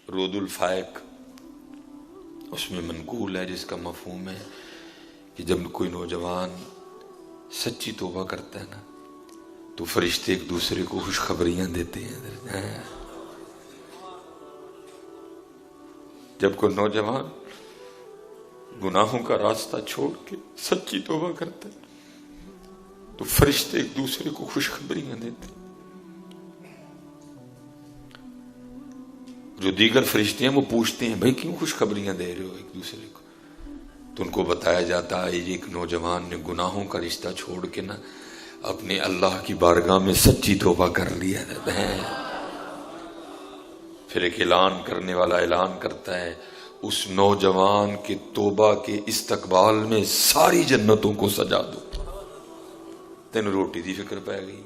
رود الفائق اس میں منقول ہے، جس کا مفہوم ہے کہ جب کوئی نوجوان سچی توبہ کرتا ہے نا تو فرشتے ایک دوسرے کو خوشخبریاں دیتے ہیں۔ جب کوئی نوجوان گناہوں کا راستہ چھوڑ کے سچی توبہ کرتا ہے تو فرشتے ایک دوسرے کو خوشخبریاں دیتے ہیں۔ جو دیگر فرشتے ہیں وہ پوچھتے ہیں بھائی کیوں خوشخبریاں دے رہے ہو ایک دوسرے کو؟ تو ان کو بتایا جاتا ہے ایک نوجوان نے گناہوں کا رشتہ چھوڑ کے نا اپنے اللہ کی بارگاہ میں سچی توبہ کر لیا ہے۔ پھر ایک اعلان کرنے والا اعلان کرتا ہے اس نوجوان کے توبہ کے استقبال میں ساری جنتوں کو سجا دو۔ تینوں روٹی دی فکر پہ گئی،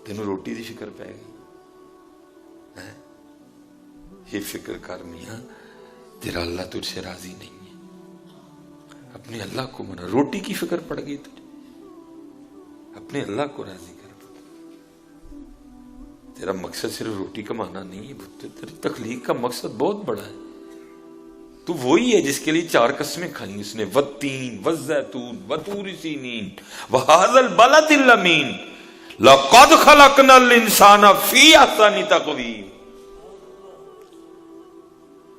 تینوں روٹی دی فکر پہ گئی، یہ فکر کر میاں تیرا اللہ تجھ سے راضی نہیں ہے۔ اپنے اللہ کو منا، روٹی کی فکر پڑ گئی تجھے، اپنے اللہ کو راضی کر۔ تیرا مقصد صرف روٹی کمانا نہیں ہے، تیری تخلیق کا مقصد بہت بڑا ہے۔ تو وہی ہے جس کے لیے 4 قسمیں کھائیں اس نے، والتین والزیتون وطور سینین وہذا البلد الامین لقد خلقنا الانسان فی احسن تقویم۔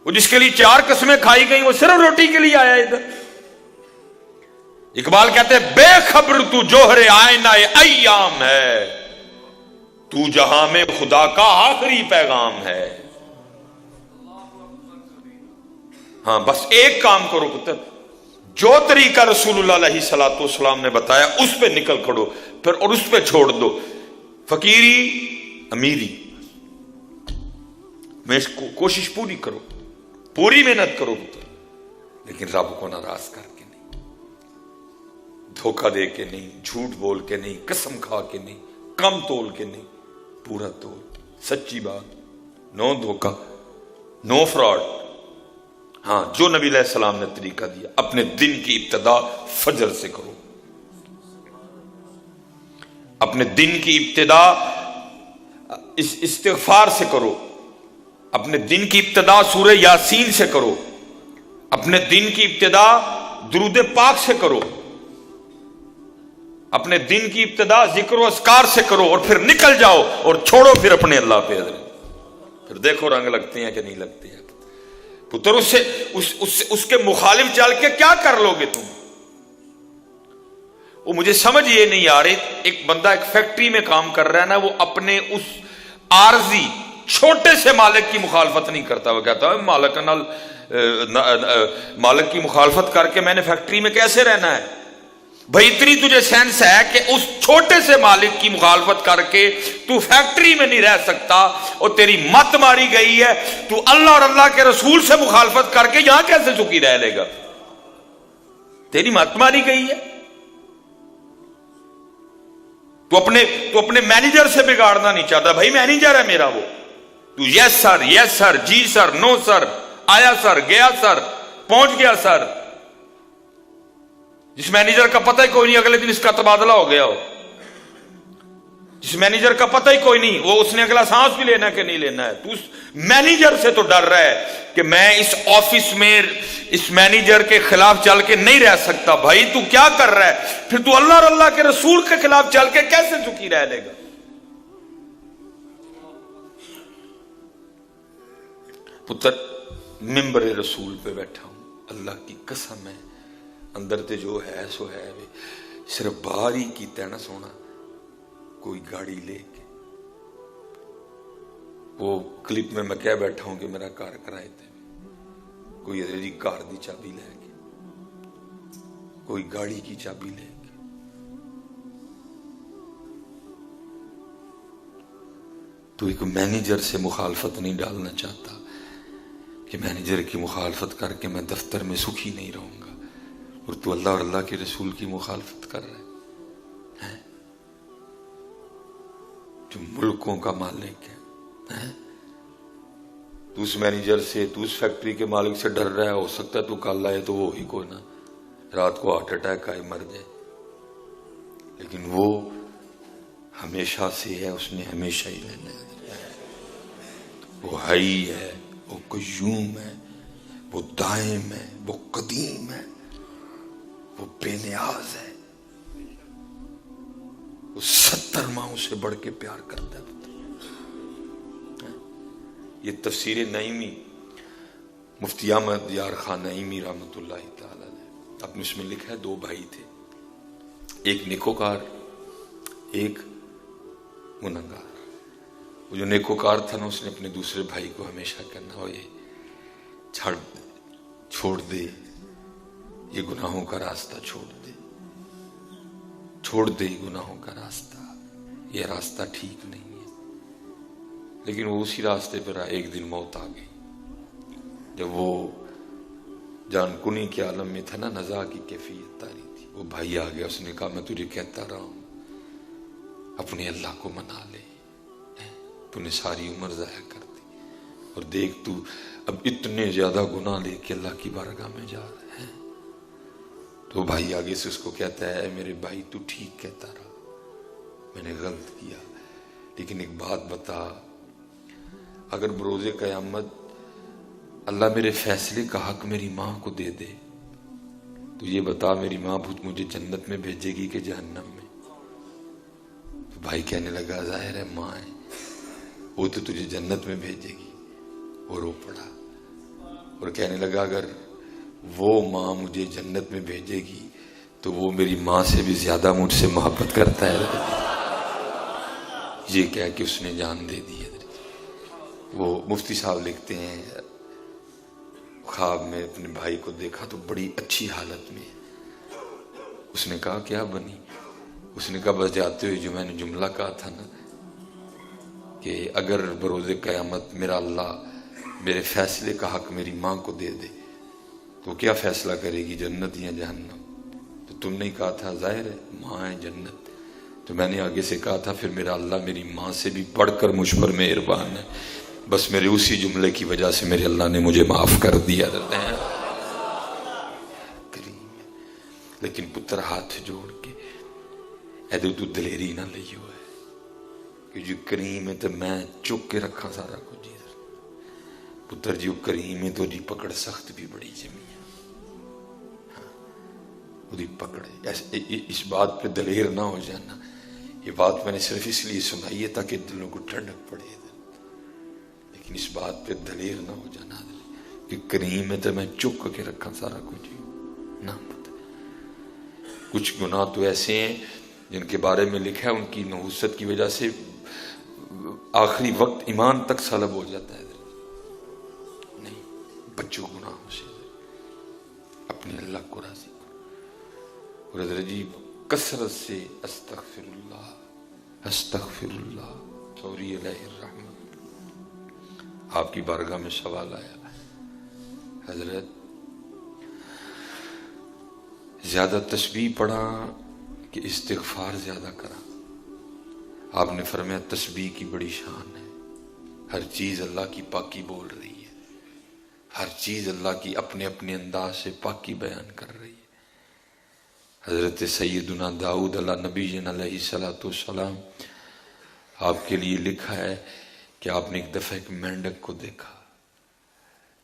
وہ جس کے لیے 4 قسمیں کھائی گئی وہ صرف روٹی کے لیے آیا ادھر۔ اقبال کہتے ہیں بے خبر تو جوہر آئینہ ایام ہے، تو جہاں میں خدا کا آخری پیغام ہے۔ ہاں بس ایک کام کرو پتر، جو طریقہ رسول اللہ علیہ الصلوۃ والسلام نے بتایا اس پہ نکل کھڑو پھر، اور اس پہ چھوڑ دو فقیری امیری میں کوشش پوری کرو، پوری محنت کرو پتر، لیکن رب کو ناراض کر کے نہیں، دھوکہ دے کے نہیں، جھوٹ بول کے نہیں، قسم کھا کے نہیں، کم تول کے نہیں، پورا تول، سچی بات، نو دھوکہ، نو فراڈ۔ ہاں جو نبی علیہ السلام نے طریقہ دیا، اپنے دن کی ابتدا فجر سے کرو، اپنے دن کی ابتدا استغفار سے کرو، اپنے دن کی ابتدا سورہ یاسین سے کرو، اپنے دن کی ابتدا درود پاک سے کرو، اپنے دن کی ابتدا ذکر و اذکار سے کرو، اور پھر نکل جاؤ اور چھوڑو پھر اپنے اللہ پہ حضرت، پھر دیکھو رنگ لگتے ہیں کہ نہیں لگتے ہیں پتر۔ اس کے مخالف چل کے کیا کر لو گے تم؟ وہ مجھے سمجھ یہ نہیں آ رہی، ایک بندہ ایک فیکٹری میں کام کر رہا ہے نا، وہ اپنے اس عارضی چھوٹے سے مالک کی مخالفت نہیں کرتا، وہ کہتا ہے مالک کی مخالفت کر کے میں نے فیکٹری میں کیسے رہنا ہے؟ بھائی اتنی تجھے سینس ہے کہ اس چھوٹے سے مالک کی مخالفت کر کے تو فیکٹری میں نہیں رہ سکتا، اور تیری مت ماری گئی ہے تو اللہ اور اللہ کے رسول سے مخالفت کر کے یہاں کیسے سکھی رہ لے گا؟ تیری مت ماری گئی ہے۔ تو اپنے مینیجر سے بگاڑنا نہیں چاہتا، بھائی مینیجر ہے میرا وہ، تو یس سر جی سر نو سر، آیا سر گیا سر، پہنچ گیا سر۔ جس مینیجر کا پتہ ہی کوئی نہیں اگلے دن اس کا تبادلہ ہو گیا ہو، جس مینیجر کا پتہ ہی کوئی نہیں وہ اس نے اگلا سانس بھی لینا کہ نہیں لینا ہے، تو اس مینیجر سے تو ڈر رہا ہے کہ میں اس آفس میں اس مینیجر کے خلاف چل کے نہیں رہ سکتا۔ بھائی تو کیا کر رہا ہے؟ پھر تو اللہ اور اللہ کے رسول کے خلاف چل کے کیسے سکھی رہ لے گا؟ پتر ممبر رسول پہ بیٹھا ہوں، اللہ کی قسم ہے اندر تے جو ہے سو ہے، صرف باہر ہی کیتا ہے نا سونا۔ کوئی گاڑی لے کے وہ کلپ میں کہہ بیٹھا ہوں کہ میرا کار کرائے تھے، کوئی جی کار دی چابی لے کے، کوئی گاڑی کی چابی لے کے، تو ایک مینیجر سے مخالفت نہیں ڈالنا چاہتا کہ مینیجر کی مخالفت کر کے میں دفتر میں سکھی نہیں رہوں گا، اور تو اللہ اور اللہ کے رسول کی مخالفت کر رہا ہے جو ملکوں کا مالک ہے۔ تو اس مینیجر سے، تو اس فیکٹری کے مالک سے ڈر رہا ہے، ہو سکتا ہے تو کل آئے تو وہ ہی کوئی نہ رات کو ہارٹ اٹیک آئے مر جائے، لیکن وہ ہمیشہ سے ہے، اس نے ہمیشہ ہی رہنا ہے۔ وہ حی ہے، وہ قیوم ہے، وہ دائم ہے، وہ قدیم ہے، وہ بے نیاز ہے، وہ 70 ماہوں سے بڑھ کے پیار کرتا ہے۔ یہ تفسیر نعیمی مفتی احمد یار خان نعیمی رحمۃ اللہ تعالی علیہ، اپنے اس میں لکھا ہے 2 بھائی تھے، ایک نیکوکار ایک گنہگار۔ وہ جو نیکوکار تھا نا، اس نے اپنے دوسرے بھائی کو ہمیشہ کہنا ہو یہ چھوڑ دے، یہ گناہوں کا راستہ چھوڑ دے، چھوڑ دے گناہوں کا راستہ، یہ راستہ ٹھیک نہیں ہے۔ لیکن وہ اسی راستے پر ایک دن موت آ گئی۔ جب وہ جان کنی کے عالم میں تھا نا، نزا کی کیفیت تاری تھی، وہ بھائی آ گیا، اس نے کہا میں تجھے کہتا رہا ہوں اپنے اللہ کو منا لے، تو نے ساری عمر ضائع کر دی، اور دیکھ تو اب اتنے زیادہ گناہ لے کے اللہ کی بارگاہ میں جا رہے ہیں۔ تو بھائی آگے سے اس کو کہتا ہے، اے میرے بھائی تو ٹھیک کہتا رہا، میں نے غلط کیا، لیکن ایک بات بتا، اگر بروز قیامت اللہ میرے فیصلے کا حق میری ماں کو دے دے تو یہ بتا میری ماں مجھے جنت میں بھیجے گی کہ جہنم میں؟ تو بھائی کہنے لگا ظاہر ہے ماں ہے، وہ تو تجھے جنت میں بھیجے گی۔ وہ رو پڑا اور کہنے لگا اگر وہ ماں مجھے جنت میں بھیجے گی تو وہ میری ماں سے بھی زیادہ مجھ سے محبت کرتا ہے۔ یہ کہہ کے اس نے جان دے دی۔ وہ مفتی صاحب لکھتے ہیں، خواب میں اپنے بھائی کو دیکھا تو بڑی اچھی حالت میں، اس نے کہا کیا بنی؟ اس نے کہا بس جاتے ہوئے جو میں نے جملہ کہا تھا نا کہ اگر بروز قیامت میرا اللہ میرے فیصلے کا حق میری ماں کو دے دے تو کیا فیصلہ کرے گی، جنت یا جہنم؟ تو تم نے کہا تھا ظاہر ہے ماں ہے جنت، تو میں نے آگے سے کہا تھا پھر میرا اللہ میری ماں سے بھی بڑھ کر مجھ پر مہربان ہے، بس میرے اسی جملے کی وجہ سے میرے اللہ نے مجھے معاف کر دیا۔ کریم ہے، لیکن پتر ہاتھ جوڑ کے ایدو تو دلیری نہ لئیو ہے کہ جو کریم ہے تو میں چک کے رکھا سارا کچھ۔ پتر جو کریم ہے تو جی پکڑ سخت بھی بڑی جمی ہے، وہ پکڑ اس بات پہ دلیر نہ ہو جانا۔ یہ بات میں نے صرف اس لیے سنائی ہے تاکہ دلوں کو ٹھنڈک پڑے، لیکن اس بات پہ دلیر نہ ہو جانا کہ کریم ہے تو میں چک کے رکھا سارا کچھ نہ پتہ۔ کچھ گناہ تو ایسے ہیں جن کے بارے میں لکھا ہے ان کی نحوست کی وجہ سے آخری وقت ایمان تک سلب ہو جاتا ہے۔ نہیں، بچوں گناہوں سے اپنے اللہ کو راضی کرو، اور حضرت جی کثرت سے استغفر اللہ استغفر اللہ اور علیہ الرحمت۔ آپ کی بارگاہ میں سوال آیا، حضرت زیادہ تسبیح پڑھا کہ استغفار زیادہ کرا؟ آپ نے فرمایا تسبیح کی بڑی شان ہے، ہر چیز اللہ کی پاکی بول رہی ہے، ہر چیز اللہ کی اپنے اپنے انداز سے پاکی بیان کر رہی ہے۔ حضرت سیدنا داؤد علیہ نبی علیہ الصلوۃ والسلام، آپ کے لیے لکھا ہے کہ آپ نے ایک دفعہ ایک مینڈک کو دیکھا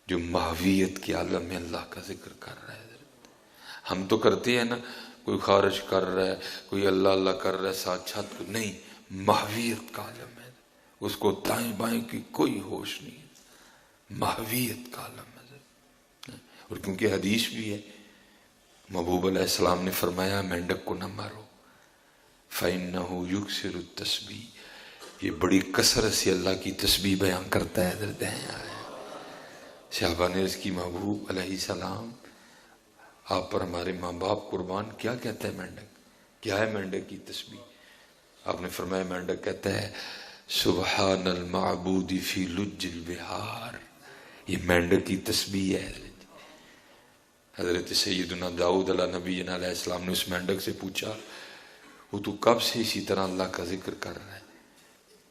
جو ماہویت کے عالم میں اللہ کا ذکر کر رہا ہے۔ ہم تو کرتے ہیں نا، کوئی خارج کر رہا ہے، کوئی اللہ اللہ کر رہا ہے ساتھ چھت کو، نہیں، ماہویت کا عالم ہے، اس کو دائیں بائیں کی کوئی ہوش نہیں، ماہویت کا عالم ہے۔ اور کیونکہ حدیث بھی ہے، محبوب علیہ السلام نے فرمایا مینڈک کو نہ مارو، فَإِنَّهُ يُكْسِرُ التَّسْبِيحَ، یہ بڑی کثرت سے اللہ کی تسبیح بیان کرتا ہے۔ صحابہ نے اس کی محبوب علیہ السلام آپ پر ہمارے ماں باپ قربان، کیا کہتا ہے مینڈک؟ کیا ہے مینڈک کی تسبیح؟ آپ نے فرمایا مینڈک کہتا ہے سبحان المعبود فی لج البحار، یہ مینڈک کی تسبیح ہے۔ حضرت سیدنا داؤد علیہ نبی علیہ السلام نے اس مینڈک سے پوچھا وہ تو کب سے اسی طرح اللہ کا ذکر کر رہا ہے؟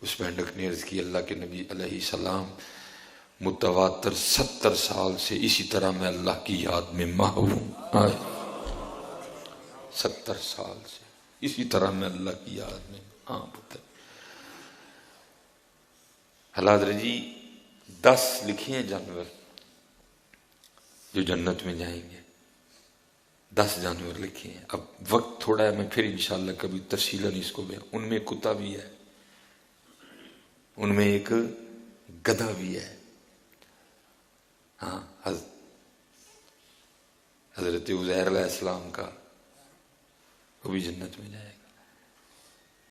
اس مینڈک نے عرض کی اللہ کے نبی علیہ السلام متواتر 70 سال سے اسی طرح میں اللہ کی یاد میں محو ہوں، 70 سال سے اسی طرح میں اللہ کی یاد میں۔ ہاں پتر حضرت جی 10 لکھے ہیں جانور جو جنت میں جائیں گے، 10 جانور لکھے ہیں. اب وقت تھوڑا ہے، میں پھر انشاءاللہ کبھی تفصیلاً اس کو بھی. ان میں کتا بھی ہے، ان میں ایک گدھا بھی ہے. ہاں، حضرت عزیر علیہ السلام کا، وہ بھی جنت میں جائے گا.